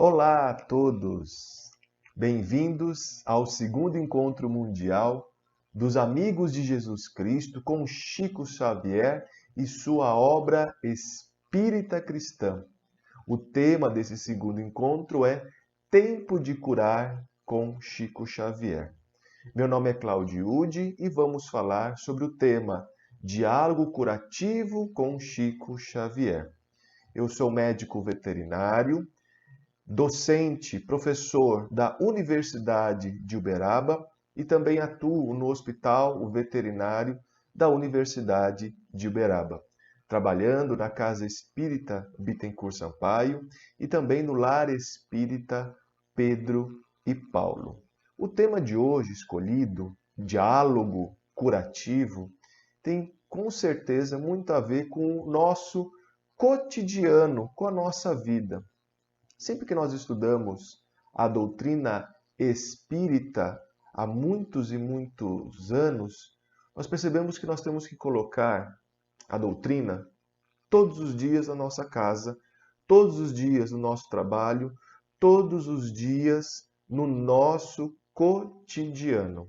Olá a todos! Bem-vindos ao segundo encontro mundial dos Amigos de Jesus Cristo com Chico Xavier e sua obra Espírita Cristã. O tema desse segundo encontro é Tempo de Curar com Chico Xavier. Meu nome é Cláudio Ude e vamos falar sobre o tema Diálogo Curativo com Chico Xavier. Eu sou médico veterinário, docente, professor da Universidade de Uberaba e também atuo no Hospital Veterinário da Universidade de Uberaba, trabalhando na Casa Espírita Bittencourt Sampaio e também no Lar Espírita Pedro e Paulo. O tema de hoje escolhido, diálogo curativo, tem com certeza muito a ver com o nosso cotidiano, com a nossa vida. Sempre que nós estudamos a doutrina espírita há muitos e muitos anos, nós percebemos que nós temos que colocar a doutrina todos os dias na nossa casa, todos os dias no nosso trabalho, todos os dias no nosso cotidiano.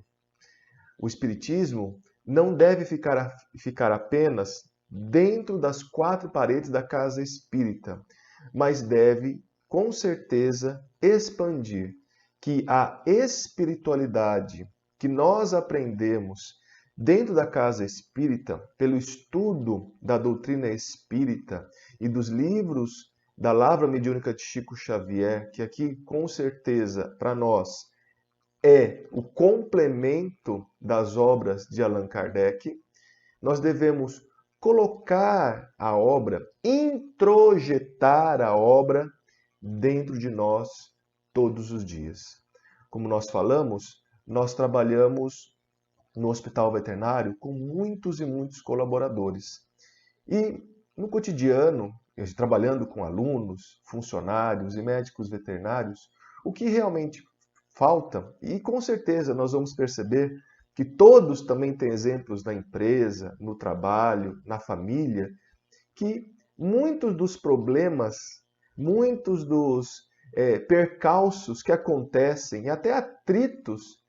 O Espiritismo não deve ficar apenas dentro das quatro paredes da casa espírita, mas deve com certeza expandir, que a espiritualidade que nós aprendemos dentro da casa espírita, pelo estudo da doutrina espírita e dos livros da Lavra Mediúnica de Chico Xavier, que aqui com certeza para nós é o complemento das obras de Allan Kardec, nós devemos colocar a obra, introjetar a obra dentro de nós todos os dias. Como nós falamos, nós trabalhamos no Hospital Veterinário com muitos e muitos colaboradores. E no cotidiano, trabalhando com alunos, funcionários e médicos veterinários, o que realmente falta, e com certeza nós vamos perceber que todos também têm exemplos na empresa, no trabalho, na família, que muitos dos problemas, muitos dos percalços que acontecem, e até atritos,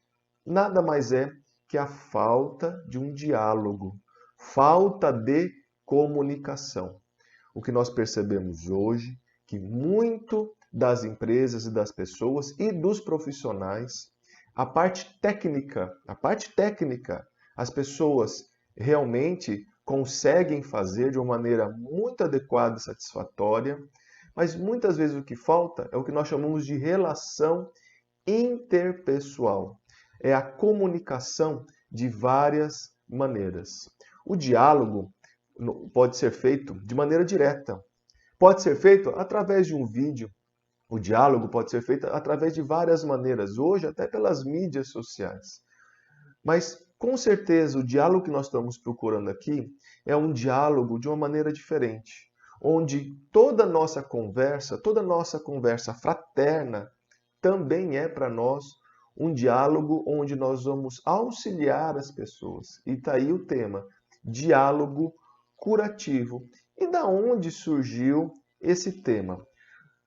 nada mais é que a falta de um diálogo, falta de comunicação. O que nós percebemos hoje, que muito das empresas e das pessoas e dos profissionais, a parte técnica, as pessoas realmente conseguem fazer de uma maneira muito adequada e satisfatória, mas muitas vezes o que falta é o que nós chamamos de relação interpessoal. É a comunicação de várias maneiras. O diálogo pode ser feito de maneira direta. Pode ser feito através de um vídeo. O diálogo pode ser feito através de várias maneiras, hoje até pelas mídias sociais. Mas, com certeza, o diálogo que nós estamos procurando aqui é um diálogo de uma maneira diferente, onde toda a nossa conversa fraterna também é para nós um diálogo onde nós vamos auxiliar as pessoas. E está aí o tema, diálogo curativo. E da onde surgiu esse tema?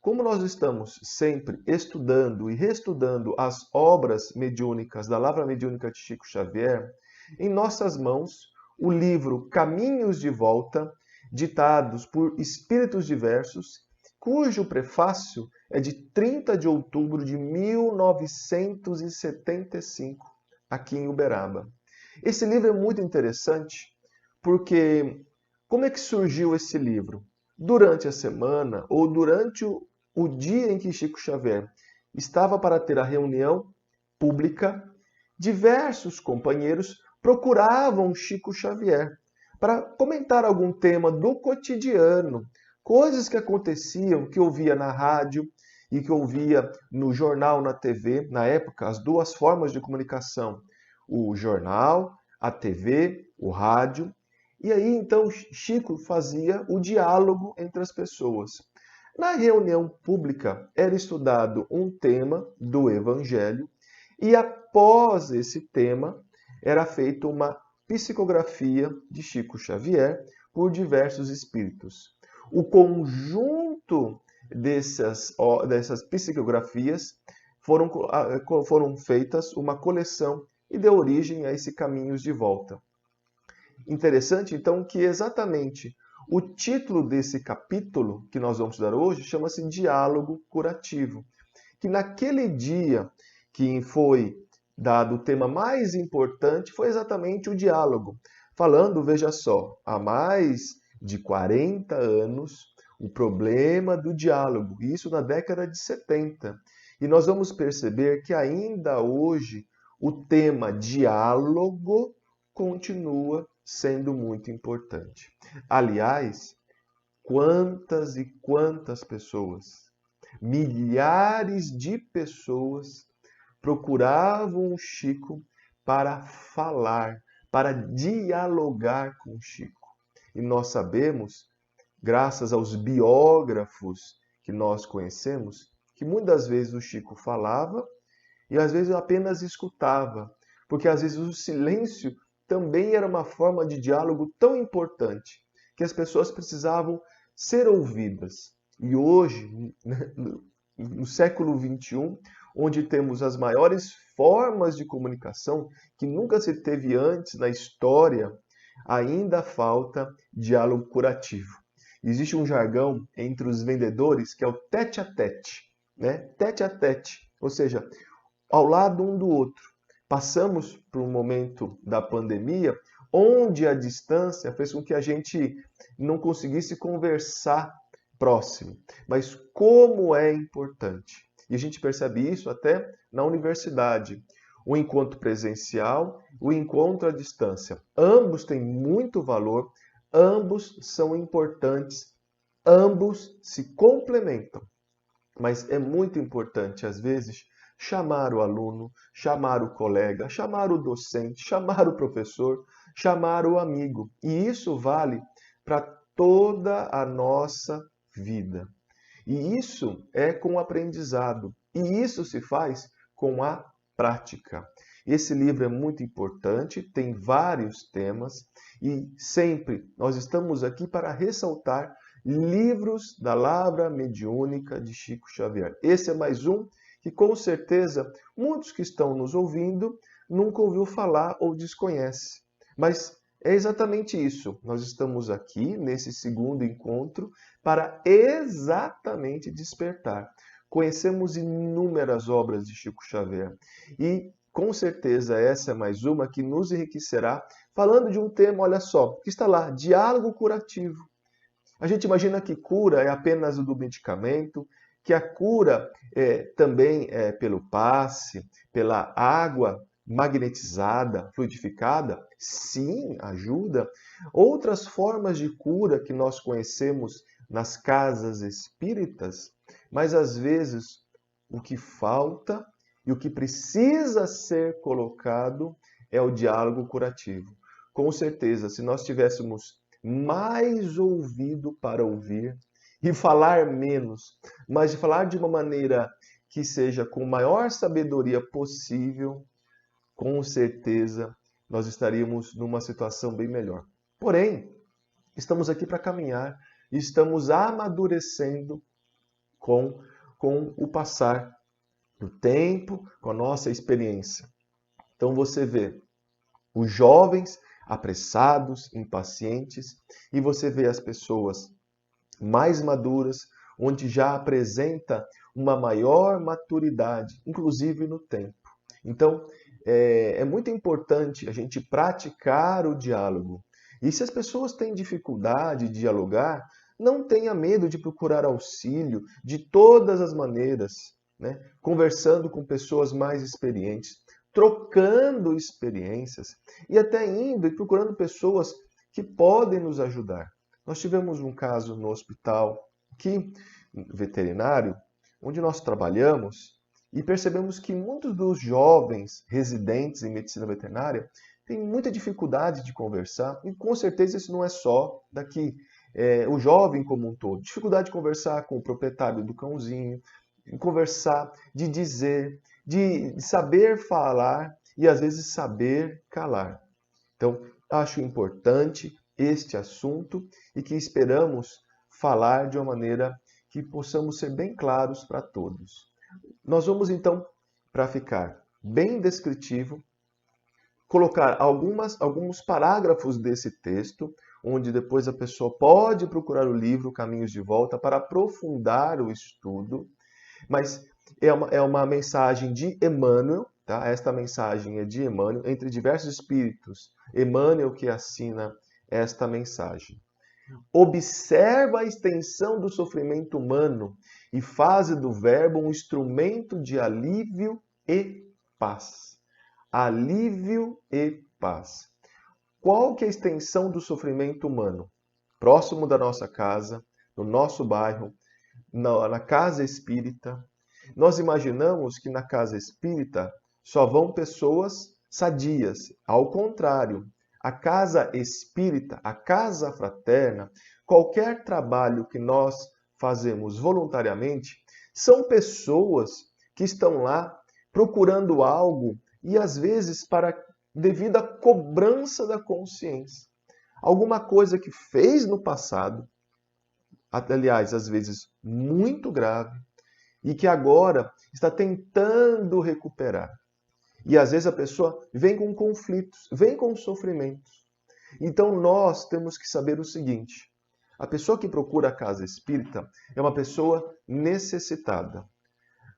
Como nós estamos sempre estudando e reestudando as obras mediúnicas da Lavra Mediúnica de Chico Xavier, em nossas mãos o livro Caminhos de Volta, ditados por espíritos diversos, cujo prefácio é de 30 de outubro de 1975, aqui em Uberaba. Esse livro é muito interessante porque como é que surgiu esse livro? Durante a semana ou durante o dia em que Chico Xavier estava para ter a reunião pública, diversos companheiros procuravam Chico Xavier para comentar algum tema do cotidiano, coisas que aconteciam, que ouvia na rádio e que ouvia no jornal, na TV, na época, as duas formas de comunicação, o jornal, a TV, o rádio. E aí, então, Chico fazia o diálogo entre as pessoas. Na reunião pública, era estudado um tema do Evangelho e, após esse tema, era feita uma psicografia de Chico Xavier por diversos espíritos. O conjunto dessas psicografias foram feitas uma coleção e deu origem a esse Caminhos de Volta. Interessante, então, que exatamente o título desse capítulo que nós vamos estudar hoje chama-se Diálogo Curativo, que naquele dia que foi dado o tema mais importante foi exatamente o diálogo. Falando, veja só, há mais de 40 anos, o problema do diálogo, isso na década de 70. E nós vamos perceber que ainda hoje o tema diálogo continua sendo muito importante. Aliás, quantas e quantas pessoas, milhares de pessoas procuravam o Chico para falar, para dialogar com o Chico. E nós sabemos, graças aos biógrafos que nós conhecemos, que muitas vezes o Chico falava e às vezes apenas escutava, porque às vezes o silêncio também era uma forma de diálogo tão importante que as pessoas precisavam ser ouvidas. E hoje, no século XXI, onde temos as maiores formas de comunicação que nunca se teve antes na história, ainda falta diálogo curativo. Existe um jargão entre os vendedores que é o tete a tete, né? Tete a tete, ou seja, ao lado um do outro. Passamos por um momento da pandemia onde a distância fez com que a gente não conseguisse conversar próximo. Mas como é importante. E a gente percebe isso até na universidade. O encontro presencial, o encontro à distância. Ambos têm muito valor, ambos são importantes, ambos se complementam. Mas é muito importante, às vezes, chamar o aluno, chamar o colega, chamar o docente, chamar o professor, chamar o amigo. E isso vale para toda a nossa vida. E isso é com o aprendizado. E isso se faz com a prática. Esse livro é muito importante, tem vários temas e sempre nós estamos aqui para ressaltar livros da Lavra Mediúnica de Chico Xavier. Esse é mais um que com certeza muitos que estão nos ouvindo nunca ouviu falar ou desconhece. Mas é exatamente isso. Nós estamos aqui nesse segundo encontro para exatamente despertar. Conhecemos inúmeras obras de Chico Xavier e com certeza essa é mais uma que nos enriquecerá falando de um tema, olha só, que está lá, diálogo curativo. A gente imagina que cura é apenas o do medicamento, que a cura também é pelo passe, pela água magnetizada, fluidificada. Sim, ajuda. Outras formas de cura que nós conhecemos nas casas espíritas, mas às vezes o que falta e o que precisa ser colocado é o diálogo curativo. Com certeza, se nós tivéssemos mais ouvido para ouvir e falar menos, mas de falar de uma maneira que seja com maior sabedoria possível, com certeza nós estaríamos numa situação bem melhor. Porém, estamos aqui para caminhar e estamos amadurecendo com o passar do tempo, com a nossa experiência. Então você vê os jovens apressados, impacientes, e você vê as pessoas mais maduras, onde já apresenta uma maior maturidade, inclusive no tempo. Então, é muito importante a gente praticar o diálogo. E se as pessoas têm dificuldade de dialogar, não tenha medo de procurar auxílio de todas as maneiras, né? Conversando com pessoas mais experientes, trocando experiências e até indo e procurando pessoas que podem nos ajudar. Nós tivemos um caso no hospital aqui, veterinário, onde nós trabalhamos e percebemos que muitos dos jovens residentes em medicina veterinária têm muita dificuldade de conversar e com certeza isso não é só daqui. O jovem como um todo, dificuldade de conversar com o proprietário do cãozinho, conversar, de dizer, de saber falar e às vezes saber calar. Então, acho importante este assunto e que esperamos falar de uma maneira que possamos ser bem claros para todos. Nós vamos então, para ficar bem descritivo, colocar alguns parágrafos desse texto, onde depois a pessoa pode procurar o livro Caminhos de Volta para aprofundar o estudo, mas é uma mensagem de Emmanuel, tá? Esta mensagem é de Emmanuel, entre diversos espíritos, Emmanuel que assina esta mensagem. Observa a extensão do sofrimento humano e faz do verbo um instrumento de alívio e paz. Alívio e paz. Qual que é a extensão do sofrimento humano? Próximo da nossa casa, no nosso bairro, na casa espírita. Nós imaginamos que na casa espírita só vão pessoas sadias. Ao contrário, a casa espírita, a casa fraterna, qualquer trabalho que nós fazemos voluntariamente, são pessoas que estão lá procurando algo e às vezes para devido à cobrança da consciência. Alguma coisa que fez no passado, aliás, às vezes muito grave, e que agora está tentando recuperar. E às vezes a pessoa vem com conflitos, vem com sofrimentos. Então nós temos que saber o seguinte: a pessoa que procura a casa espírita é uma pessoa necessitada.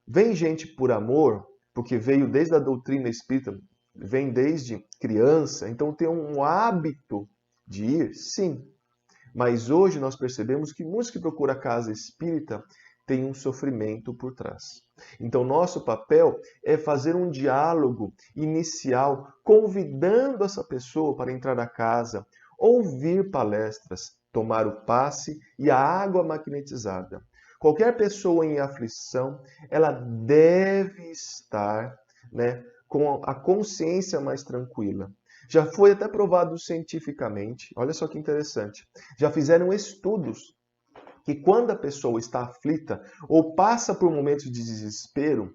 Vem gente por amor, porque veio desde a doutrina espírita, vem desde criança, então tem um hábito de ir, sim. Mas hoje nós percebemos que muitos que procuram a casa espírita têm um sofrimento por trás. Então nosso papel é fazer um diálogo inicial, convidando essa pessoa para entrar na casa, ouvir palestras, tomar o passe e a água magnetizada. Qualquer pessoa em aflição, ela deve estar, com a consciência mais tranquila. Já foi até provado cientificamente, olha só que interessante, já fizeram estudos que quando a pessoa está aflita ou passa por momentos de desespero,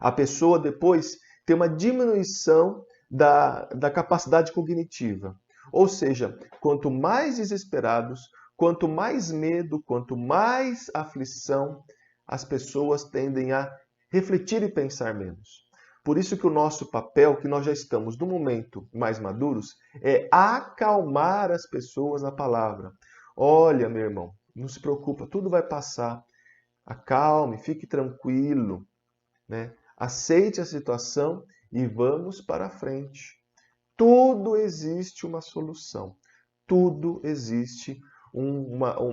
a pessoa depois tem uma diminuição da capacidade cognitiva. Ou seja, quanto mais desesperados, quanto mais medo, quanto mais aflição, as pessoas tendem a refletir e pensar menos. Por isso que o nosso papel, que nós já estamos no momento mais maduros, é acalmar as pessoas na palavra. Olha, meu irmão, não se preocupa, tudo vai passar. Acalme, fique tranquilo, Aceite a situação e vamos para frente. Tudo existe uma solução. Tudo existe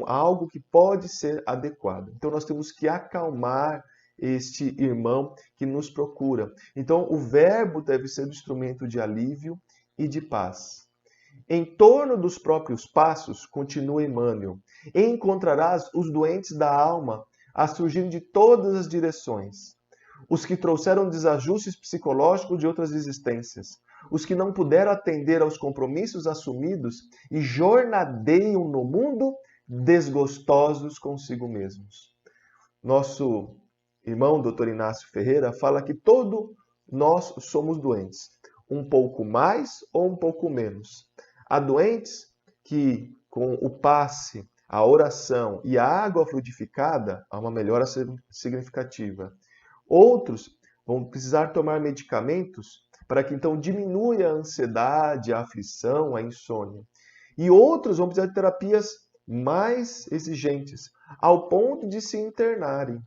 algo que pode ser adequado. Então nós temos que acalmar este irmão que nos procura. Então o verbo deve ser um instrumento de alívio e de paz. Em torno dos próprios passos, continua Emmanuel, encontrarás os doentes da alma a surgir de todas as direções. Os que trouxeram desajustes psicológicos de outras existências. Os que não puderam atender aos compromissos assumidos e jornadeiam no mundo desgostosos consigo mesmos. Nosso irmão, Dr. Inácio Ferreira, fala que todos nós somos doentes, um pouco mais ou um pouco menos. Há doentes que, com o passe, a oração e a água fluidificada, há uma melhora significativa. Outros vão precisar tomar medicamentos para que então diminua a ansiedade, a aflição, a insônia. E outros vão precisar de terapias mais exigentes, ao ponto de se internarem.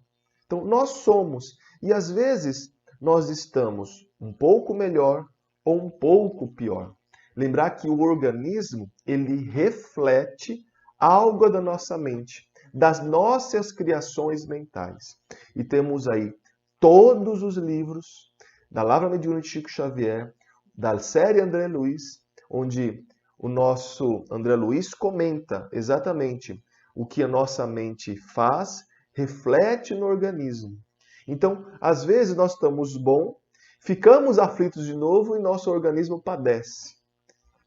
Então nós somos, e às vezes nós estamos um pouco melhor ou um pouco pior. Lembrar que o organismo, ele reflete algo da nossa mente, das nossas criações mentais. E temos aí todos os livros da Lavra Mediúnica de Chico Xavier, da série André Luiz, onde o nosso André Luiz comenta exatamente o que a nossa mente faz, reflete no organismo. Então, às vezes nós estamos bom, ficamos aflitos de novo e nosso organismo padece.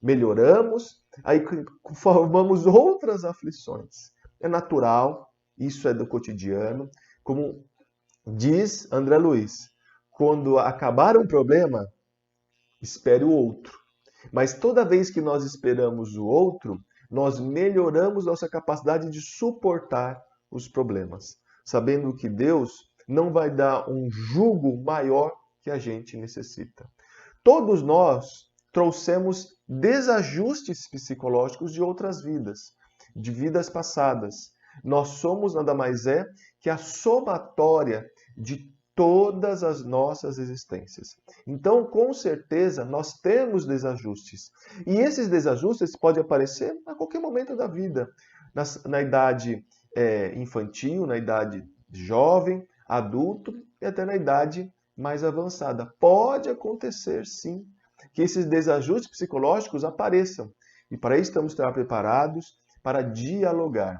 Melhoramos, aí formamos outras aflições. É natural, isso é do cotidiano. Como diz André Luiz, quando acabar um problema, espere o outro. Mas toda vez que nós esperamos o outro, nós melhoramos nossa capacidade de suportar os problemas, sabendo que Deus não vai dar um jugo maior que a gente necessita. Todos nós trouxemos desajustes psicológicos de outras vidas, de vidas passadas. Nós somos nada mais que a somatória de todas as nossas existências. Então, com certeza, nós temos desajustes. E esses desajustes podem aparecer a qualquer momento da vida. Na idade infantil, na idade jovem, adulto e até na idade mais avançada. Pode acontecer, sim, que esses desajustes psicológicos apareçam. E para isso estamos preparados para dialogar.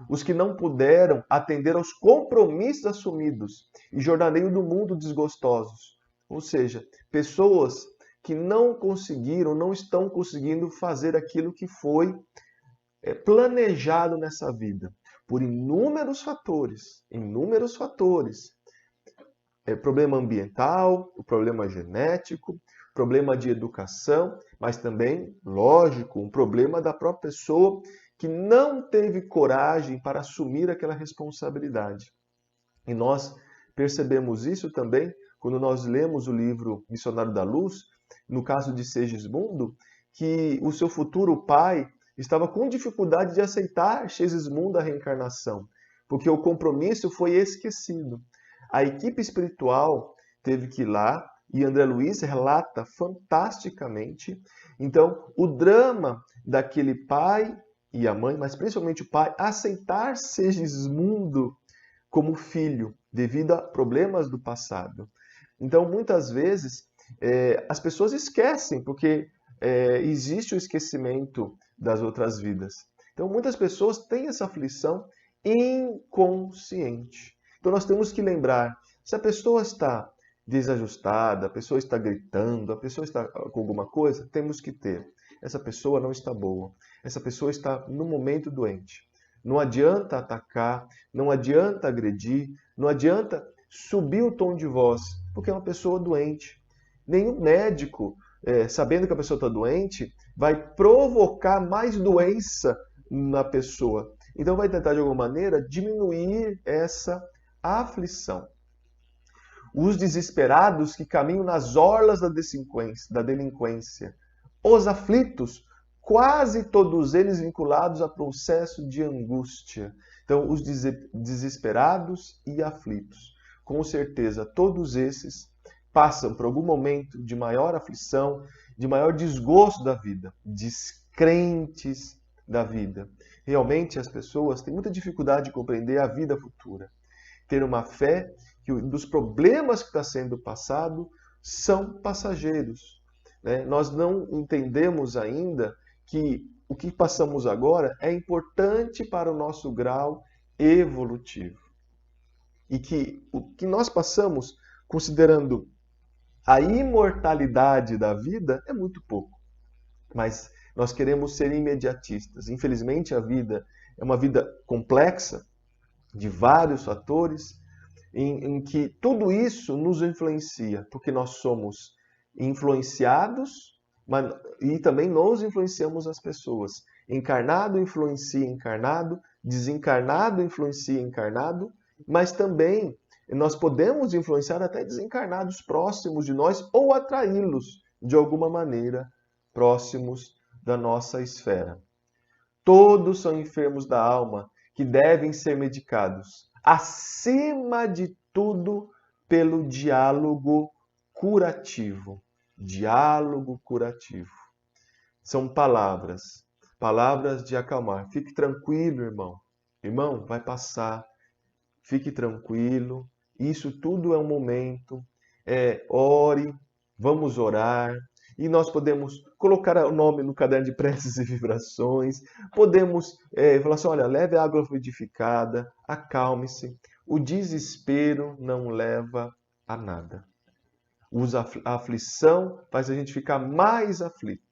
Os que não puderam atender aos compromissos assumidos e jornaleiam no mundo desgostosos. Ou seja, pessoas que não conseguiram, não estão conseguindo fazer aquilo que foi planejado nessa vida. Por inúmeros fatores. Problema ambiental, o problema genético, problema de educação, mas também, lógico, um problema da própria pessoa que não teve coragem para assumir aquela responsabilidade. E nós percebemos isso também quando nós lemos o livro Missionário da Luz, no caso de Segismundo, que o seu futuro pai estava com dificuldade de aceitar Segismundo a reencarnação, porque o compromisso foi esquecido. A equipe espiritual teve que ir lá, e André Luiz relata fantasticamente, então, o drama daquele pai e a mãe, mas principalmente o pai, aceitar Segismundo como filho, devido a problemas do passado. Então, muitas vezes, as pessoas esquecem, porque existe o esquecimento das outras vidas. Então, muitas pessoas têm essa aflição inconsciente. Então, nós temos que lembrar, se a pessoa está desajustada, a pessoa está gritando, a pessoa está com alguma coisa, temos que ter. Essa pessoa não está boa. Essa pessoa está no momento doente. Não adianta atacar, não adianta agredir, não adianta subir o tom de voz, porque é uma pessoa doente. Nenhum médico, sabendo que a pessoa está doente, vai provocar mais doença na pessoa. Então vai tentar, de alguma maneira, diminuir essa aflição. Os desesperados que caminham nas orlas da delinquência. Os aflitos, quase todos eles vinculados a processo de angústia. Então, os desesperados e aflitos. Com certeza, todos esses passam por algum momento de maior aflição, de maior desgosto da vida, descrentes da vida. Realmente, as pessoas têm muita dificuldade de compreender a vida futura. Ter uma fé que dos problemas que está sendo passado são passageiros. Nós não entendemos ainda que o que passamos agora é importante para o nosso grau evolutivo. E que o que nós passamos, considerando a imortalidade da vida, é muito pouco. Mas nós queremos ser imediatistas. Infelizmente, a vida é uma vida complexa, de vários fatores, em que tudo isso nos influencia, porque nós somos influenciados e também nos influenciamos as pessoas. Encarnado influencia encarnado, desencarnado influencia encarnado, mas também nós podemos influenciar até desencarnados próximos de nós ou atraí-los de alguma maneira próximos da nossa esfera. Todos são enfermos da alma que devem ser medicados, acima de tudo, pelo diálogo curativo. Diálogo curativo. São palavras de acalmar. Fique tranquilo, irmão. Irmão, vai passar. Fique tranquilo. Isso tudo é um momento. Ore, vamos orar. E nós podemos colocar o nome no caderno de preces e vibrações. Podemos falar assim, olha, leve a água fluidificada, acalme-se. O desespero não leva a nada. A aflição faz a gente ficar mais aflito.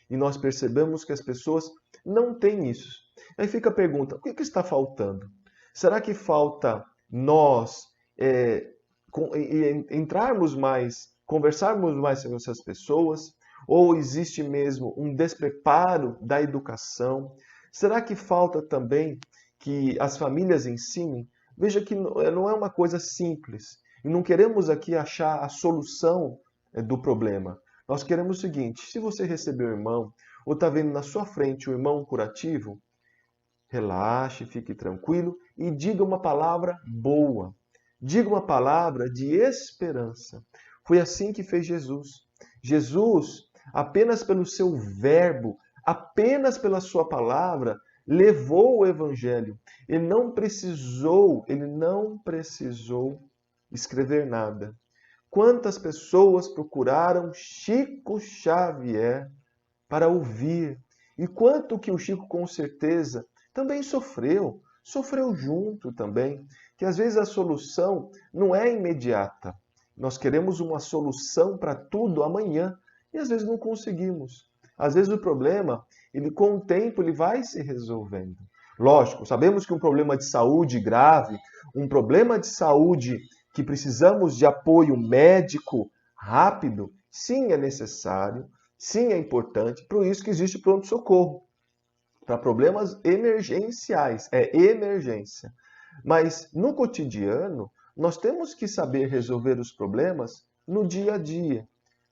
E nós percebemos que as pessoas não têm isso. Aí fica a pergunta, o que está faltando? Será que falta nós entrarmos mais, conversarmos mais com essas pessoas? Ou existe mesmo um despreparo da educação? Será que falta também que as famílias ensinem, veja que não é uma coisa simples. E não queremos aqui achar a solução do problema. Nós queremos o seguinte: se você receber o irmão, ou está vendo na sua frente o irmão curativo, relaxe, fique tranquilo e diga uma palavra boa. Diga uma palavra de esperança. Foi assim que fez Jesus. Jesus, apenas pelo seu verbo, apenas pela sua palavra, levou o evangelho. Ele não precisou escrever nada. Quantas pessoas procuraram Chico Xavier para ouvir? E quanto que o Chico, com certeza, também sofreu junto também, que às vezes a solução não é imediata. Nós queremos uma solução para tudo amanhã e às vezes não conseguimos. Às vezes o problema, com o tempo, ele vai se resolvendo. Lógico, sabemos que um problema de saúde grave, um problema de saúde que precisamos de apoio médico rápido, sim, é necessário, sim, é importante, por isso que existe o pronto-socorro. Para problemas emergenciais, é emergência. Mas no cotidiano, nós temos que saber resolver os problemas no dia a dia,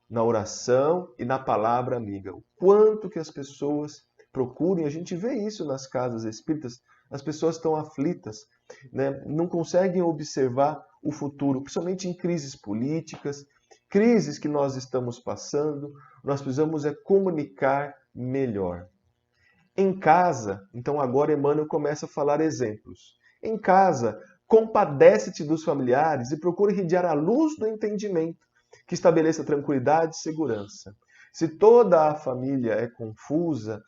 na oração e na palavra amiga. O quanto que as pessoas procurem, a gente vê isso nas casas espíritas, as pessoas estão aflitas, né? Não conseguem observar o futuro, principalmente em crises políticas, crises que nós estamos passando, nós precisamos comunicar melhor. Em casa, então agora Emmanuel começa a falar exemplos. Em casa, compadece-te dos familiares e procure irradiar a luz do entendimento, que estabeleça tranquilidade e segurança. Se toda a família é confusa,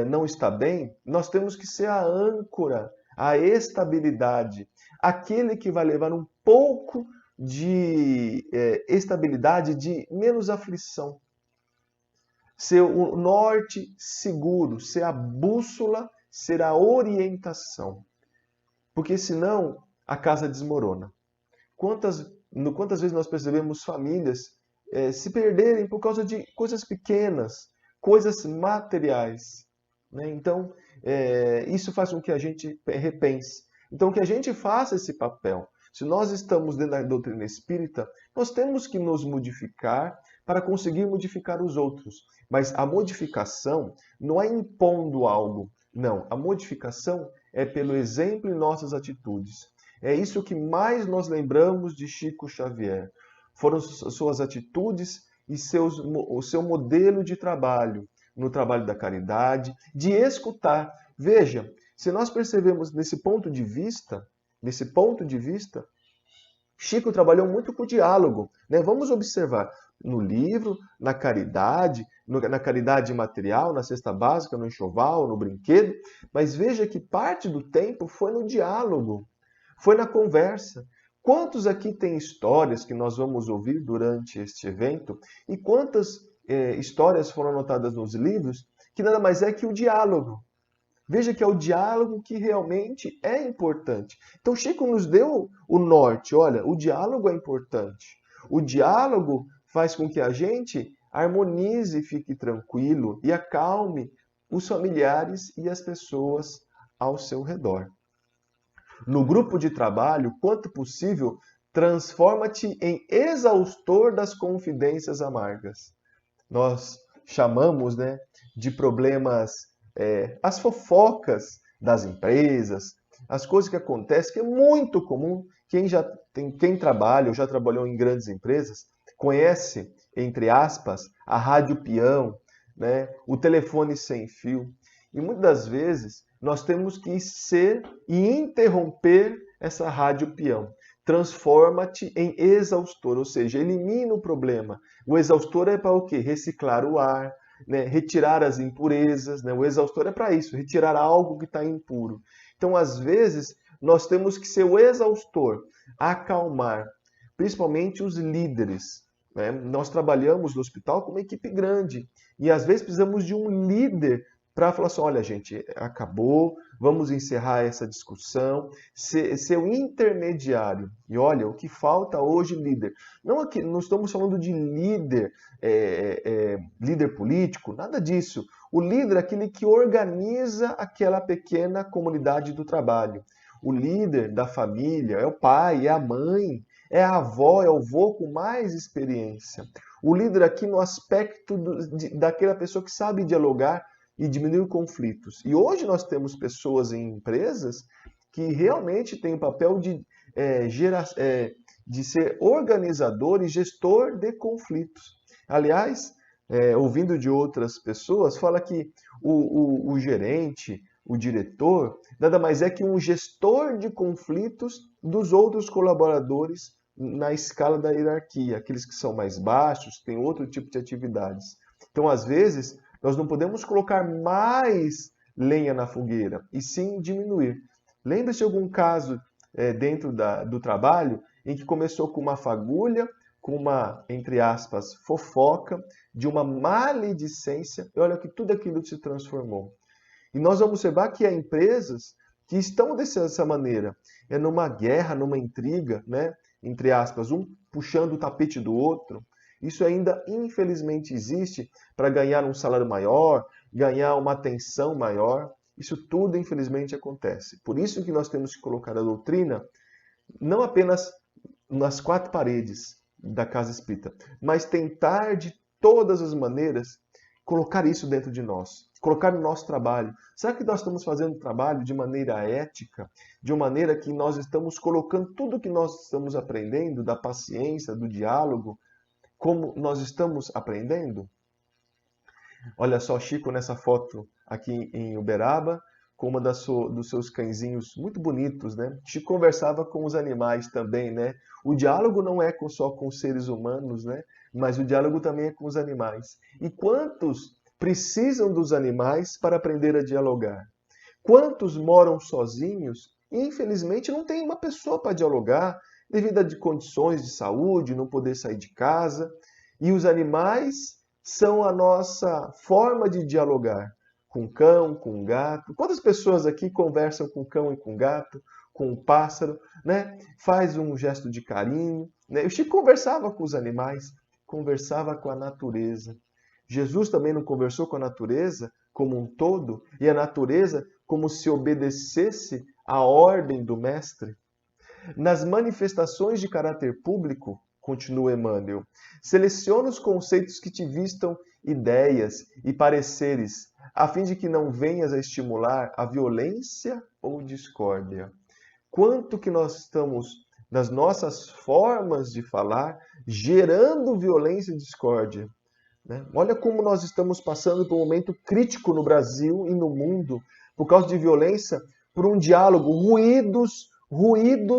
não está bem, nós temos que ser a âncora, a estabilidade, aquele que vai levar um pouco de estabilidade, de menos aflição. Ser o norte seguro, ser a bússola, ser a orientação. Porque senão a casa desmorona. Quantas vezes nós percebemos famílias se perderem por causa de coisas pequenas, coisas materiais, né? Então, isso faz com que a gente repense. Então, que a gente faça esse papel. Se nós estamos dentro da doutrina espírita, nós temos que nos modificar para conseguir modificar os outros. Mas a modificação não é impondo algo. Não, a modificação é pelo exemplo em nossas atitudes. É isso que mais nós lembramos de Chico Xavier. Foram suas atitudes e o seu modelo de trabalho, no trabalho da caridade, de escutar. Veja, se nós percebemos nesse ponto de vista, Chico trabalhou muito com o diálogo, né? Vamos observar no livro, na caridade material, na cesta básica, no enxoval, no brinquedo, mas veja que parte do tempo foi no diálogo, foi na conversa. Quantos aqui têm histórias que nós vamos ouvir durante este evento e quantas histórias foram anotadas nos livros que nada mais é que o diálogo. Veja que é o diálogo que realmente é importante. Então, Chico nos deu o norte. Olha, o diálogo é importante. O diálogo faz com que a gente harmonize, fique tranquilo e acalme os familiares e as pessoas ao seu redor. No grupo de trabalho, quanto possível, transforma-te em exaustor das confidências amargas. Nós chamamos, né, de problemas, as fofocas das empresas, as coisas que acontecem, que é muito comum. Quem trabalha ou já trabalhou em grandes empresas, conhece, entre aspas, a rádio peão, né, o telefone sem fio. E muitas das vezes nós temos que interromper essa rádio peão. Transforma-te em exaustor, ou seja, elimina o problema. O exaustor é para o quê? Reciclar o ar, né? Retirar as impurezas. Né? O exaustor é para isso, retirar algo que está impuro. Então, às vezes, nós temos que ser o exaustor, acalmar, principalmente os líderes. Né? Nós trabalhamos no hospital com uma equipe grande e às vezes precisamos de um líder para falar assim, olha gente, acabou, vamos encerrar essa discussão, ser o intermediário. E olha, o que falta hoje, líder. Não, aqui, não estamos falando de líder, líder político, nada disso. O líder é aquele que organiza aquela pequena comunidade do trabalho. O líder da família é o pai, é a mãe, é a avó, é o vô com mais experiência. O líder aqui no aspecto daquela pessoa que sabe dialogar e diminuir conflitos. E hoje nós temos pessoas em empresas que realmente têm o papel de ser organizador e gestor de conflitos. Aliás, ouvindo de outras pessoas, fala que o gerente, o diretor, nada mais é que um gestor de conflitos dos outros colaboradores na escala da hierarquia. Aqueles que são mais baixos têm outro tipo de atividades. Então, às vezes, nós não podemos colocar mais lenha na fogueira, e sim diminuir. Lembre-se de algum caso dentro do trabalho em que começou com uma fagulha, com uma, entre aspas, fofoca, de uma maledicência, e olha que tudo aquilo se transformou. E nós vamos observar que há empresas que estão dessa maneira, numa guerra, numa intriga, né? Entre aspas, um puxando o tapete do outro. Isso ainda, infelizmente, existe para ganhar um salário maior, ganhar uma atenção maior. Isso tudo, infelizmente, acontece. Por isso que nós temos que colocar a doutrina não apenas nas quatro paredes da casa espírita, mas tentar de todas as maneiras colocar isso dentro de nós, colocar no nosso trabalho. Será que nós estamos fazendo o trabalho de maneira ética, de uma maneira que nós estamos colocando tudo que nós estamos aprendendo, da paciência, do diálogo, como nós estamos aprendendo? Olha só, Chico nessa foto aqui em Uberaba, com uma dos seus cãezinhos muito bonitos, né? Chico conversava com os animais também, né? O diálogo não é só com os seres humanos, né? Mas o diálogo também é com os animais. E quantos precisam dos animais para aprender a dialogar? Quantos moram sozinhos e, infelizmente, não tem uma pessoa para dialogar devido a condições de saúde, não poder sair de casa? E os animais são a nossa forma de dialogar. Com cão, com gato. Quantas pessoas aqui conversam com cão e com gato, com um pássaro, né? Faz um gesto de carinho, né? O Chico conversava com os animais, conversava com a natureza. Jesus também não conversou com a natureza como um todo, e a natureza como se obedecesse à ordem do mestre. Nas manifestações de caráter público, continua Emmanuel, seleciona os conceitos que te vistam ideias e pareceres, a fim de que não venhas a estimular a violência ou discórdia. Quanto que nós estamos, nas nossas formas de falar, gerando violência e discórdia, né? Olha como nós estamos passando por um momento crítico no Brasil e no mundo, por causa de violência, por um diálogo, ruídos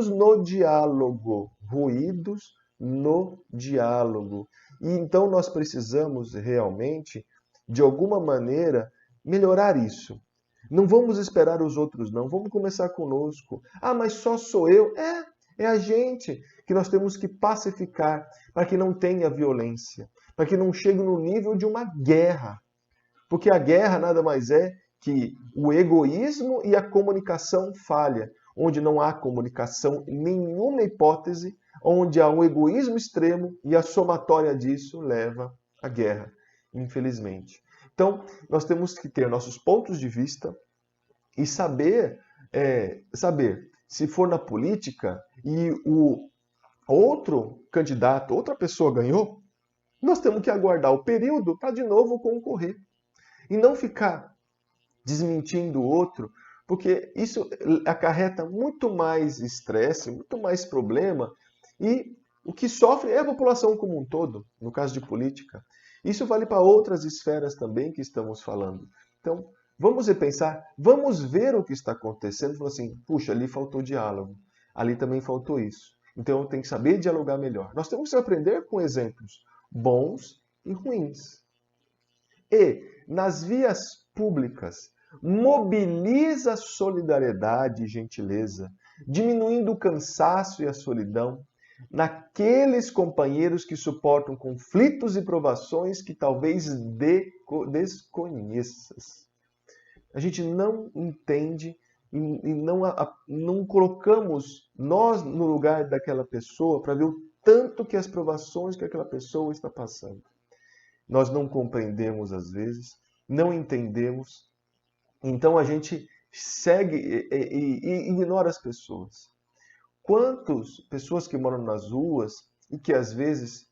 no diálogo, ruídos no diálogo. E então nós precisamos realmente, de alguma maneira, melhorar isso. Não vamos esperar os outros, não. Vamos começar conosco. Ah, mas só sou eu. É a gente que nós temos que pacificar para que não tenha violência, para que não chegue no nível de uma guerra. Porque a guerra nada mais é que o egoísmo e a comunicação falha. Onde não há comunicação, nenhuma hipótese, onde há um egoísmo extremo e a somatória disso leva à guerra, infelizmente. Então, nós temos que ter nossos pontos de vista e saber se for na política e o outro candidato, outra pessoa ganhou, nós temos que aguardar o período para de novo concorrer. E não ficar desmentindo o outro, porque isso acarreta muito mais estresse, muito mais problema, e o que sofre é a população como um todo, no caso de política. Isso vale para outras esferas também que estamos falando. Então, vamos repensar, vamos ver o que está acontecendo, falar assim, puxa, ali faltou diálogo, ali também faltou isso. Então, eu tenho que saber dialogar melhor. Nós temos que aprender com exemplos bons e ruins. E, nas vias públicas, mobiliza a solidariedade e gentileza, diminuindo o cansaço e a solidão naqueles companheiros que suportam conflitos e provações que talvez desconheças. A gente não entende e não colocamos nós no lugar daquela pessoa para ver o tanto que as provações que aquela pessoa está passando. Nós não compreendemos às vezes, não entendemos, então a gente segue e ignora as pessoas. Quantas pessoas que moram nas ruas e que às vezes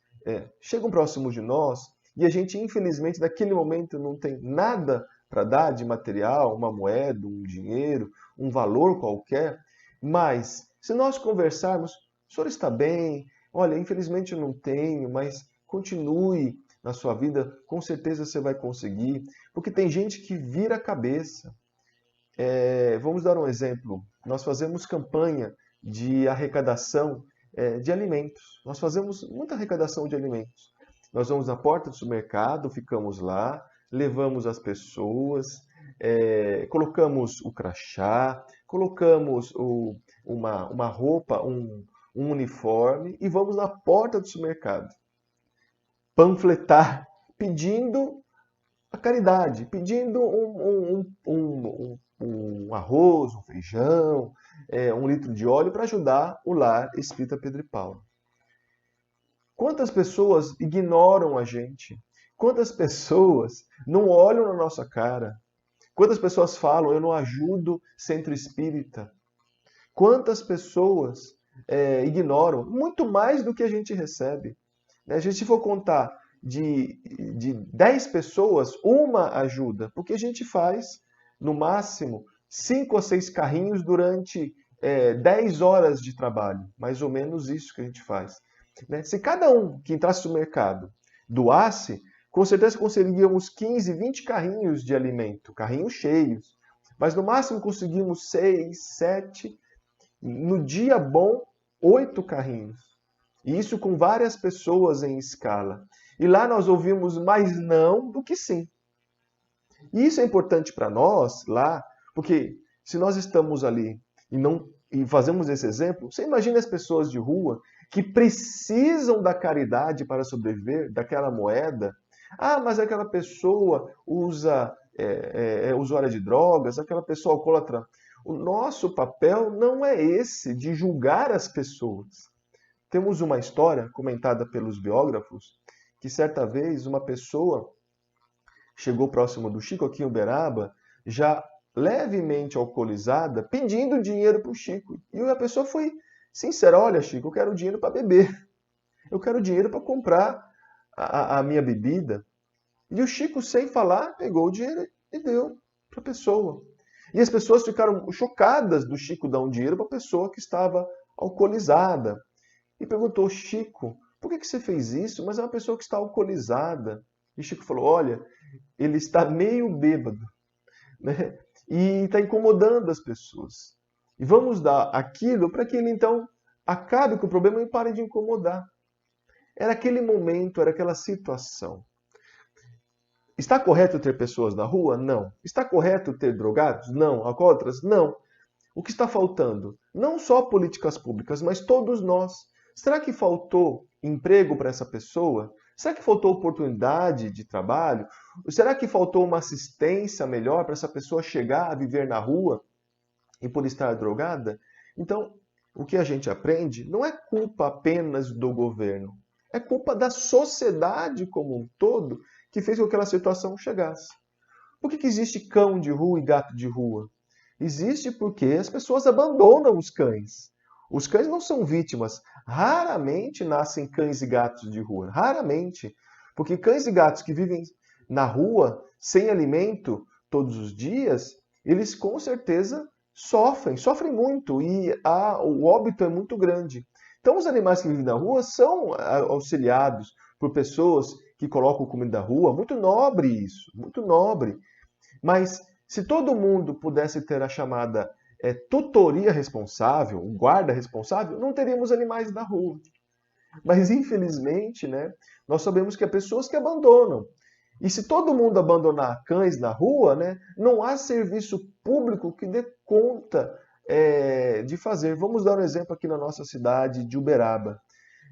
chegam próximo de nós e a gente, infelizmente, naquele momento não tem nada para dar de material, uma moeda, um dinheiro, um valor qualquer, mas se nós conversarmos, o senhor está bem? Olha, infelizmente eu não tenho, mas continue na sua vida, com certeza você vai conseguir, porque tem gente que vira a cabeça. Vamos dar um exemplo. Nós fazemos campanha de arrecadação de alimentos. Nós fazemos muita arrecadação de alimentos. Nós vamos na porta do supermercado, ficamos lá, levamos as pessoas, colocamos o crachá, colocamos uma roupa, um uniforme e vamos na porta do supermercado panfletar, pedindo a caridade, pedindo um arroz, um feijão, 1 litro de óleo para ajudar o lar Espírita Pedro e Paulo. Quantas pessoas ignoram a gente? Quantas pessoas não olham na nossa cara? Quantas pessoas falam, eu não ajudo centro espírita? Quantas pessoas ignoram? Muito mais do que a gente recebe. A gente, se for contar de 10 pessoas, uma ajuda, porque a gente faz, no máximo, 5 ou 6 carrinhos durante 10 horas de trabalho. Mais ou menos isso que a gente faz. Se cada um que entrasse no mercado doasse, com certeza conseguiríamos 15, 20 carrinhos de alimento, carrinhos cheios. Mas no máximo conseguimos 6, 7, no dia bom, 8 carrinhos. E isso com várias pessoas em escala. E lá nós ouvimos mais não do que sim. E isso é importante para nós lá, porque se nós estamos ali e fazemos esse exemplo, você imagina as pessoas de rua que precisam da caridade para sobreviver, daquela moeda. Ah, mas aquela pessoa é usuária de drogas, aquela pessoa alcoólatra. O nosso papel não é esse, de julgar as pessoas. Temos uma história comentada pelos biógrafos que certa vez uma pessoa chegou próximo do Chico aqui em Uberaba, já levemente alcoolizada, pedindo dinheiro para o Chico. E a pessoa foi sincera, olha Chico, eu quero dinheiro para beber. Eu quero dinheiro para comprar a minha bebida. E o Chico, sem falar, pegou o dinheiro e deu para a pessoa. E as pessoas ficaram chocadas do Chico dar um dinheiro para a pessoa que estava alcoolizada. E perguntou, Chico, por que você fez isso? Mas é uma pessoa que está alcoolizada. E Chico falou, olha, ele está meio bêbado, né? E está incomodando as pessoas. E vamos dar aquilo para que ele então acabe com o problema e pare de incomodar. Era aquele momento, era aquela situação. Está correto ter pessoas na rua? Não. Está correto ter drogados? Não. Alcoólatras? Não. O que está faltando? Não só políticas públicas, mas todos nós. Será que faltou emprego para essa pessoa? Será que faltou oportunidade de trabalho? Será que faltou uma assistência melhor para essa pessoa chegar a viver na rua e por estar drogada? Então, o que a gente aprende não é culpa apenas do governo. É culpa da sociedade como um todo que fez com que aquela situação chegasse. Por que existe cão de rua e gato de rua? Existe porque as pessoas abandonam os cães. Os cães não são vítimas. Raramente nascem cães e gatos de rua. Raramente. Porque cães e gatos que vivem na rua, sem alimento, todos os dias, eles com certeza sofrem muito. E o óbito é muito grande. Então, os animais que vivem na rua são auxiliados por pessoas que colocam comida na rua. Muito nobre isso, muito nobre. Mas se todo mundo pudesse ter a chamada tutoria responsável, um guarda responsável, não teríamos animais na rua. Mas, infelizmente, né, nós sabemos que há pessoas que abandonam. E se todo mundo abandonar cães na rua, né, não há serviço público que dê conta de fazer. Vamos dar um exemplo aqui na nossa cidade de Uberaba.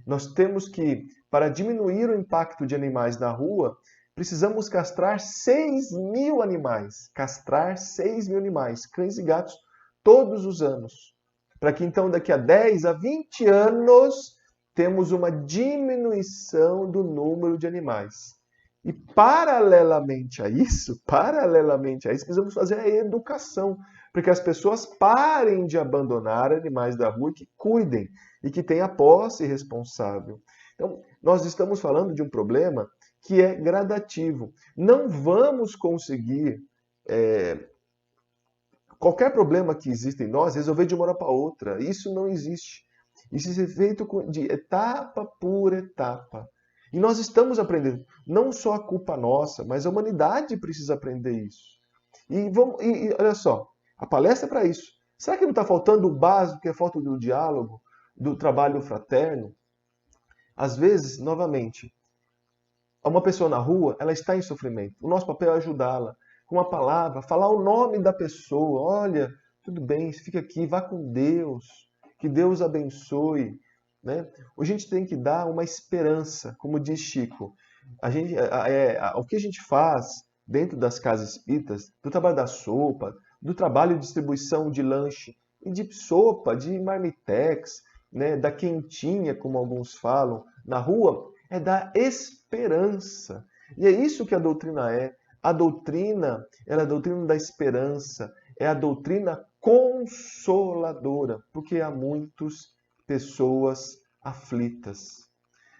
Nós temos que, para diminuir o impacto de animais na rua, precisamos castrar 6.000 animais. Castrar 6.000 animais, cães e gatos, todos os anos. Para que então daqui a 10 a 20 anos temos uma diminuição do número de animais. E paralelamente a isso, precisamos fazer a educação, para que as pessoas parem de abandonar animais da rua e que cuidem e que tenham a posse responsável. Então, nós estamos falando de um problema que é gradativo. Não vamos conseguir qualquer problema que existe em nós resolver de uma hora para outra. Isso não existe. Isso é feito de etapa por etapa. E nós estamos aprendendo. Não só a culpa nossa, mas a humanidade precisa aprender isso. E olha só, a palestra é para isso. Será que não está faltando o básico, que é a falta do diálogo, do trabalho fraterno? Às vezes, novamente, uma pessoa na rua, ela está em sofrimento. O nosso papel é ajudá-la. Com uma palavra, falar o nome da pessoa. Olha, tudo bem, fica aqui, vá com Deus. Que Deus abençoe. Né? A gente tem que dar uma esperança, como diz Chico. O que a gente faz dentro das casas espíritas, do trabalho da sopa, do trabalho de distribuição de lanche, e de sopa, de marmitex, né, da quentinha, como alguns falam, na rua, é dar esperança. E é isso que a doutrina é. A doutrina, ela é a doutrina da esperança, é a doutrina consoladora, porque há muitas pessoas aflitas.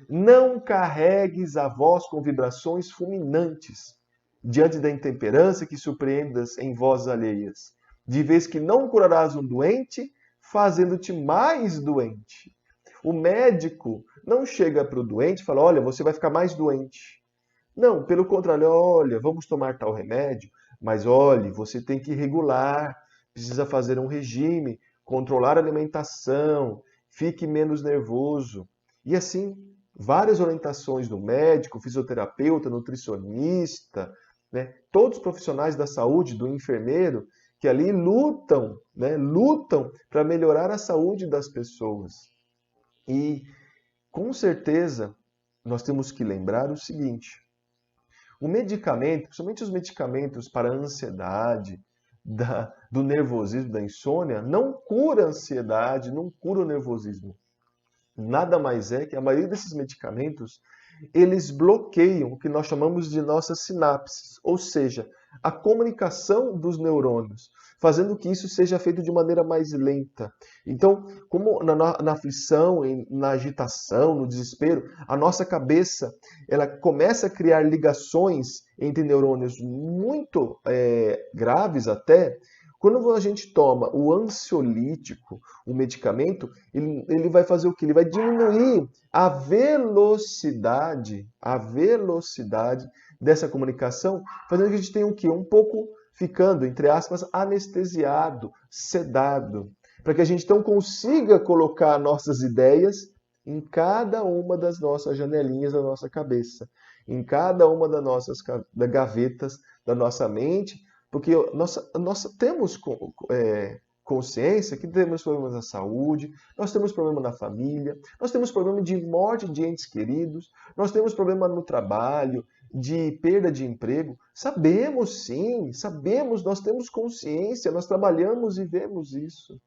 Não carregues a voz com vibrações fulminantes, diante da intemperança que surpreendas em vozes alheias, de vez que não curarás um doente, fazendo-te mais doente. O médico não chega para o doente e fala, olha, você vai ficar mais doente. Não, pelo contrário, olha, vamos tomar tal remédio, mas olhe, você tem que regular, precisa fazer um regime, controlar a alimentação, fique menos nervoso. E assim, várias orientações do médico, fisioterapeuta, nutricionista, né? Todos os profissionais da saúde, do enfermeiro, que ali lutam, né? Lutam para melhorar a saúde das pessoas. E, com certeza, nós temos que lembrar o seguinte, o medicamento, principalmente os medicamentos para a ansiedade, do nervosismo, da insônia, não cura a ansiedade, não cura o nervosismo. Nada mais é que a maioria desses medicamentos, eles bloqueiam o que nós chamamos de nossas sinapses, ou seja, a comunicação dos neurônios, fazendo que isso seja feito de maneira mais lenta. Então, como na aflição, na agitação, no desespero, a nossa cabeça ela começa a criar ligações entre neurônios muito graves até. Quando a gente toma o ansiolítico, o medicamento, ele vai fazer o quê? Ele vai diminuir a velocidade dessa comunicação, fazendo que a gente tenha o quê? Um pouco ficando, entre aspas, anestesiado, sedado, para que a gente então consiga colocar nossas ideias em cada uma das nossas janelinhas da nossa cabeça, em cada uma das nossas gavetas da nossa mente, porque nós temos consciência que temos problemas na saúde, nós temos problema na família, nós temos problema de morte de entes queridos, nós temos problema no trabalho, de perda de emprego. Sabemos sim, sabemos, nós temos consciência, nós trabalhamos e vemos isso.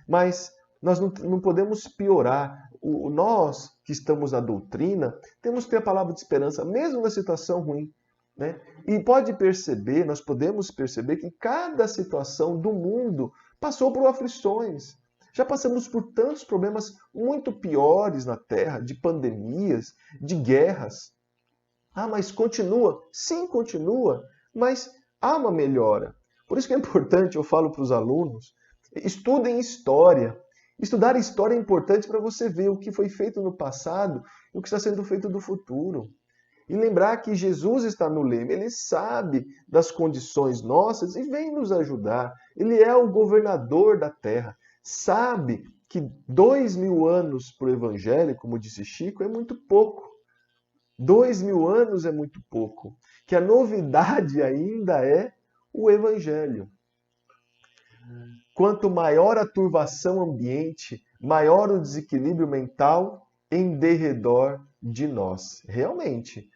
Mas nós não podemos piorar. Nós que estamos na doutrina, temos que ter a palavra de esperança, mesmo na situação ruim. Né? E nós podemos perceber que cada situação do mundo passou por aflições. Já passamos por tantos problemas muito piores na Terra, de pandemias, de guerras. Ah, mas continua? Sim, continua, mas há uma melhora. Por isso que é importante, eu falo para os alunos, estudem história. Estudar história é importante para você ver o que foi feito no passado e o que está sendo feito no futuro. E lembrar que Jesus está no leme, ele sabe das condições nossas e vem nos ajudar. Ele é o governador da terra, sabe que 2000 anos para o Evangelho, como disse Chico, é muito pouco. 2000 anos é muito pouco. Que a novidade ainda é o Evangelho. Quanto maior a turvação ambiente, maior o desequilíbrio mental em derredor de nós. Realmente.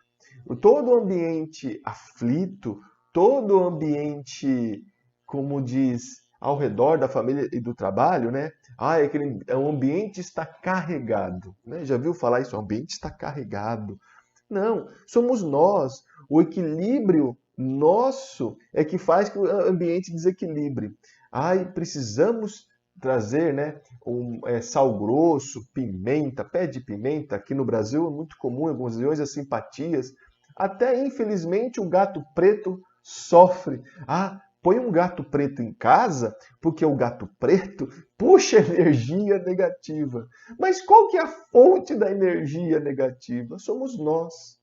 todo ambiente aflito, todo ambiente, como diz, ao redor da família e do trabalho, né? O ambiente está carregado, né? Já viu falar isso? O ambiente está carregado. Não, somos nós. O equilíbrio nosso é que faz que o ambiente desequilibre. Precisamos trazer, né, sal grosso, pimenta, pé de pimenta. Aqui no Brasil é muito comum, em algumas regiões, as simpatias. Até, infelizmente, o gato preto sofre. Põe um gato preto em casa, porque o gato preto puxa energia negativa. Mas qual que é a fonte da energia negativa? Somos nós.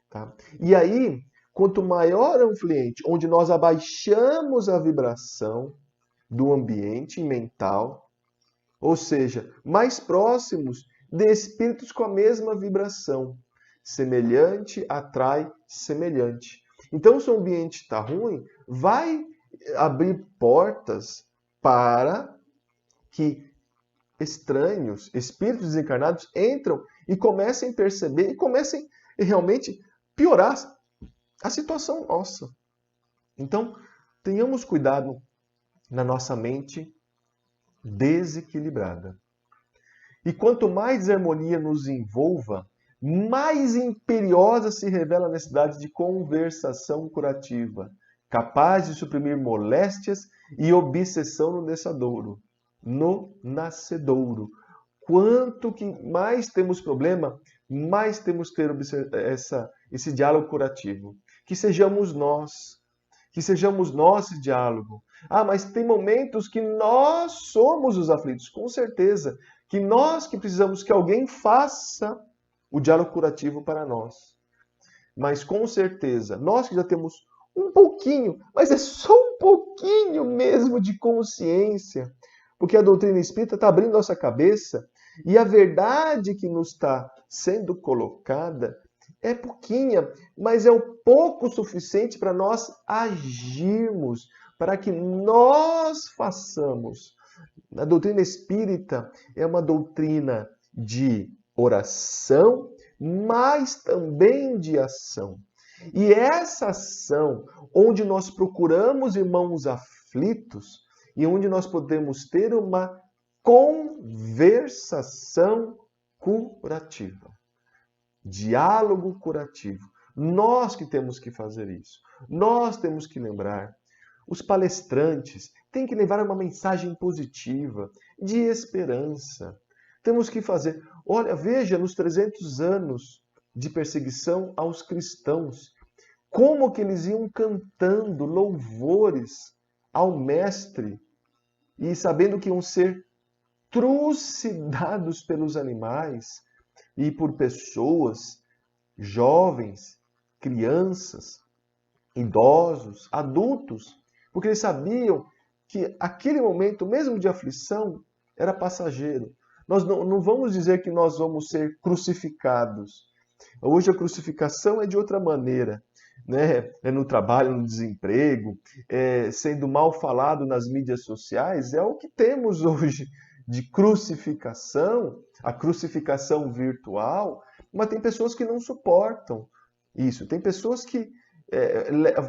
Tá? E aí, quanto maior é um ambiente onde nós abaixamos a vibração do ambiente mental, ou seja, mais próximos de espíritos com a mesma vibração. Semelhante atrai semelhante. Então, se o ambiente está ruim, vai abrir portas para que estranhos, espíritos desencarnados, entram e comecem a perceber e comecem a realmente piorar a situação nossa. Então, tenhamos cuidado na nossa mente desequilibrada. E quanto mais desarmonia nos envolva, mais imperiosa se revela a necessidade de conversação curativa, capaz de suprimir moléstias e obsessão no nascedouro. Quanto que mais temos problema, mais temos que ter esse diálogo curativo. Que sejamos nós esse diálogo. Mas tem momentos que nós somos os aflitos, com certeza. Que nós que precisamos que alguém faça o diálogo curativo para nós. Mas com certeza, nós que já temos um pouquinho, mas é só um pouquinho mesmo de consciência, porque a doutrina espírita está abrindo nossa cabeça e a verdade que nos está sendo colocada é pouquinha, mas é o pouco suficiente para nós agirmos, para que nós façamos. A doutrina espírita é uma doutrina de oração, mas também de ação. E essa ação, onde nós procuramos irmãos aflitos e onde nós podemos ter uma conversação curativa. Diálogo curativo. Nós que temos que fazer isso. Nós temos que lembrar. Os palestrantes têm que levar uma mensagem positiva, de esperança. Temos que fazer. Olha, veja, nos 300 anos de perseguição aos cristãos, como que eles iam cantando louvores ao Mestre e sabendo que iam ser trucidados pelos animais e por pessoas, jovens, crianças, idosos, adultos, porque eles sabiam que aquele momento, mesmo de aflição, era passageiro. Nós não vamos dizer que nós vamos ser crucificados. Hoje a crucificação é de outra maneira, né? É no trabalho, no desemprego, sendo mal falado nas mídias sociais, é o que temos hoje de crucificação, a crucificação virtual, mas tem pessoas que não suportam isso. Tem pessoas que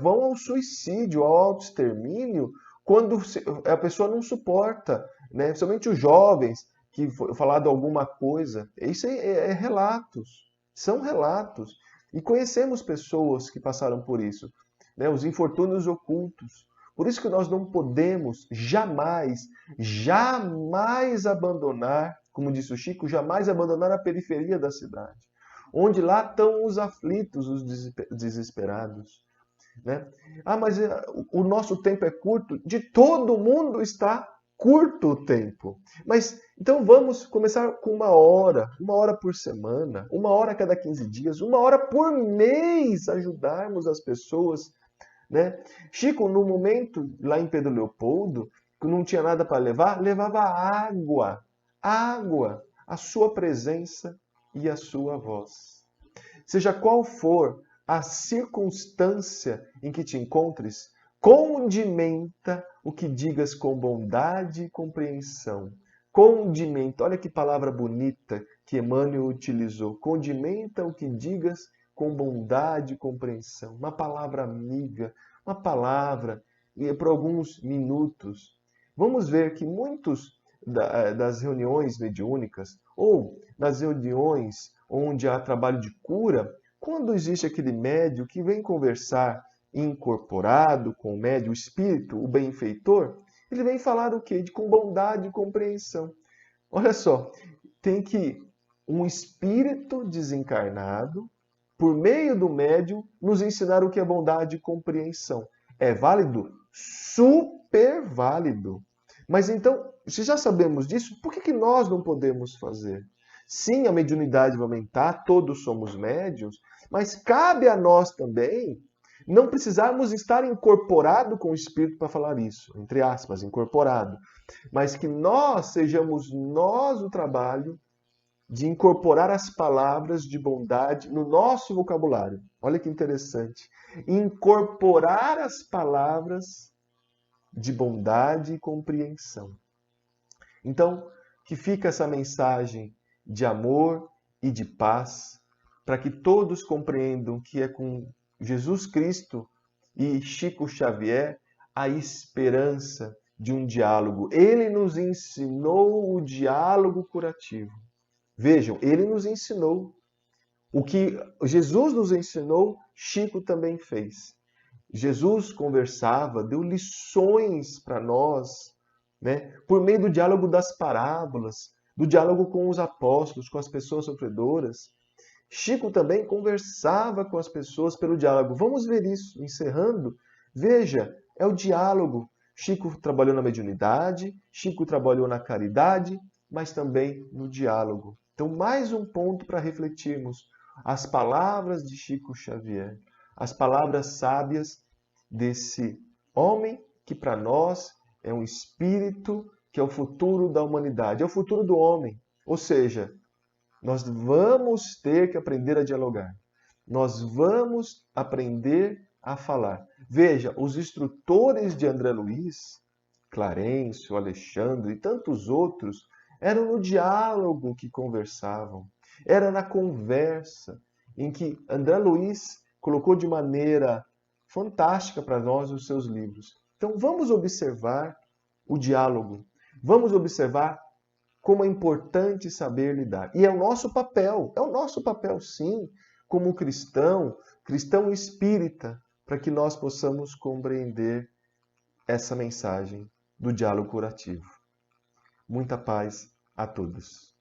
vão ao suicídio, ao autoextermínio, quando a pessoa não suporta, né? Somente os jovens que foi falado alguma coisa. Isso é relatos, são relatos. E conhecemos pessoas que passaram por isso, né? Os infortúnios ocultos. Por isso que nós não podemos jamais, jamais abandonar, como disse o Chico, jamais abandonar a periferia da cidade, onde lá estão os aflitos, os desesperados. Né? Mas o nosso tempo é curto. De todo mundo está curto o tempo. Mas então vamos começar com uma hora por semana, uma hora a cada 15 dias, uma hora por mês, ajudarmos as pessoas. Né? Chico, no momento lá em Pedro Leopoldo, que não tinha nada para levar, levava água, a sua presença e a sua voz. Seja qual for a circunstância em que te encontres, condimenta o que digas com bondade e compreensão. Condimenta, olha que palavra bonita que Emmanuel utilizou. Condimenta o que digas com bondade e compreensão. Uma palavra amiga, uma palavra, e por alguns minutos. Vamos ver que muitos das reuniões mediúnicas ou nas reuniões onde há trabalho de cura, quando existe aquele médium que vem conversar incorporado com o médium, o espírito, o benfeitor, ele vem falar o quê? Com bondade e compreensão. Olha só, tem que um espírito desencarnado, por meio do médium, nos ensinar o que é bondade e compreensão. É válido? Super válido. Mas então, se já sabemos disso, por que nós não podemos fazer? Sim, a mediunidade vai aumentar, todos somos médiuns, mas cabe a nós também não precisarmos estar incorporado com o Espírito para falar isso, entre aspas, incorporado, mas que nós sejamos nós o trabalho de incorporar as palavras de bondade no nosso vocabulário. Olha que interessante. Incorporar as palavras de bondade e compreensão. Então, que fica essa mensagem de amor e de paz, para que todos compreendam que é com Jesus Cristo e Chico Xavier a esperança de um diálogo. Ele nos ensinou o diálogo curativo. Vejam, ele nos ensinou. O que Jesus nos ensinou, Chico também fez. Jesus conversava, deu lições para nós, né? Por meio do diálogo das parábolas, do diálogo com os apóstolos, com as pessoas sofredoras. Chico também conversava com as pessoas pelo diálogo. Vamos ver isso, encerrando. Veja, é o diálogo. Chico trabalhou na mediunidade, Chico trabalhou na caridade, mas também no diálogo. Então, mais um ponto para refletirmos. As palavras de Chico Xavier, as palavras sábias desse homem que para nós é um espírito que é o futuro da humanidade, é o futuro do homem. Ou seja, nós vamos ter que aprender a dialogar. Nós vamos aprender a falar. Veja, os instrutores de André Luiz, Clarencio, Alexandre e tantos outros, eram no diálogo que conversavam. Era na conversa em que André Luiz colocou de maneira fantástica para nós os seus livros. Então vamos observar o diálogo. Vamos observar como é importante saber lidar. E é o nosso papel sim, como cristão espírita, para que nós possamos compreender essa mensagem do diálogo curativo. Muita paz a todos.